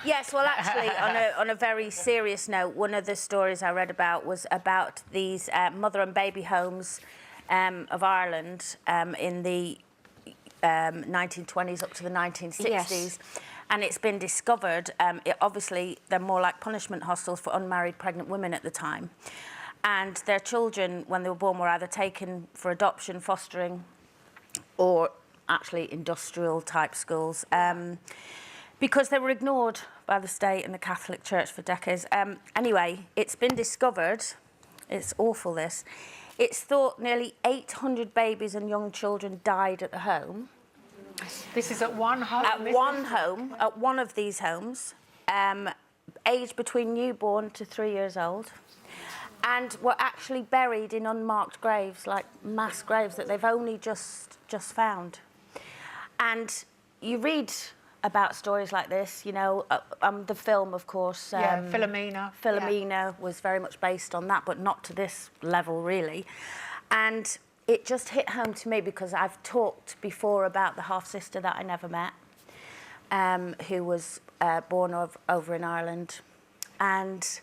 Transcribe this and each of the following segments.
Yes, well, actually, on a very serious note, one of the stories I read about was about these mother and baby homes of Ireland in the 1920s up to the 1960s. Yes. And it's been discovered, obviously, they're more like punishment hostels for unmarried pregnant women at the time. And their children, when they were born, were either taken for adoption, fostering, or actually industrial-type schools, because they were ignored by the state and the Catholic Church for decades. Anyway, it's been discovered, it's awful this, it's thought nearly 800 babies and young children died at the home. This is at one home? At one home, at one of these homes, aged between newborn to 3 years old, and were actually buried in unmarked graves, like mass graves that they've only just found. And you read about stories like this, you know, the film, of course. Philomena. Philomena was very much based on that, but not to this level, really. And it just hit home to me because I've talked before about the half-sister that I never met, who was born over in Ireland. And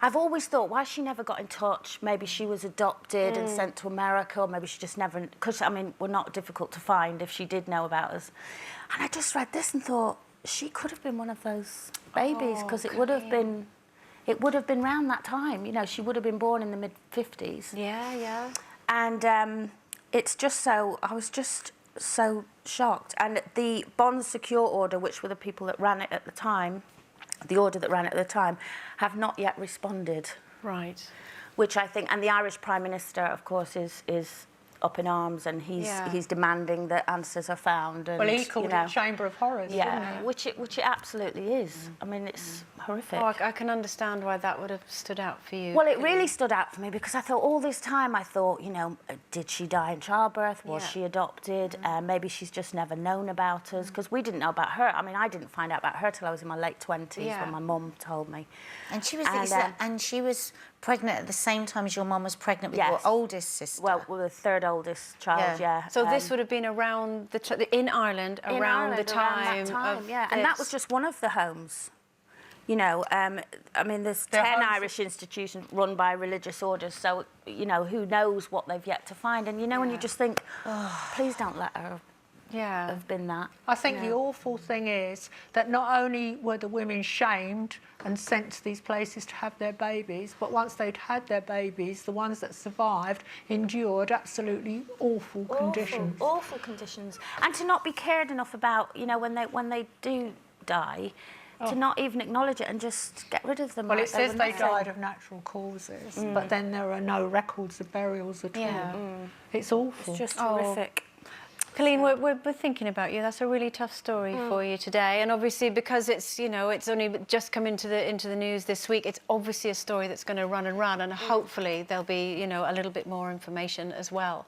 I've always thought, why she never got in touch? Maybe she was adopted and sent to America, or maybe she just never... Because, I mean, we're not difficult to find if she did know about us. And I just read this and thought, she could have been one of those babies, because it would have been... It would have been around that time, you know, she would have been born in the mid-50s. Yeah, yeah. And it's just so... I was just so shocked. And the bond secure order, which were the people that ran it at the time, the order that ran it at the time, have not yet responded. Right. Which I think, and the Irish Prime Minister, of course, is up in arms, and he's demanding that answers are found. And, well, he called it Chamber of Horrors, didn't he? which it absolutely is. I mean, it's horrific. Oh, I can understand why that would have stood out for you. Well, it really stood out for me because I thought all this time, I thought, you know, did she die in childbirth? Was she adopted? Maybe she's just never known about us, because we didn't know about her. I mean, I didn't find out about her till I was in my late 20s when my mum told me. And she was and she was pregnant at the same time as your mum was pregnant with your oldest sister. Well, the third oldest child, So this would have been around in Ireland, around the time of yeah. And that was just one of the homes. You know, I mean, there's 10 Irish institutions run by religious orders, so, you know, who knows what they've yet to find. And, you know, when you just think, oh, please don't let her have been that. I think the awful thing is that not only were the women shamed and sent to these places to have their babies, but once they'd had their babies, the ones that survived endured absolutely awful conditions. Awful conditions. And to not be cared enough about, you know, when they do die, to not even acknowledge it and just get rid of them. Well, it says they died of natural causes, but then there are no records of burials at all. It's awful. It's just horrific. Coleen, we're thinking about you. That's a really tough story for you today, and obviously because it's, you know, it's only just come into the news this week. It's obviously a story that's going to run and run, and hopefully there'll be, you know, a little bit more information as well.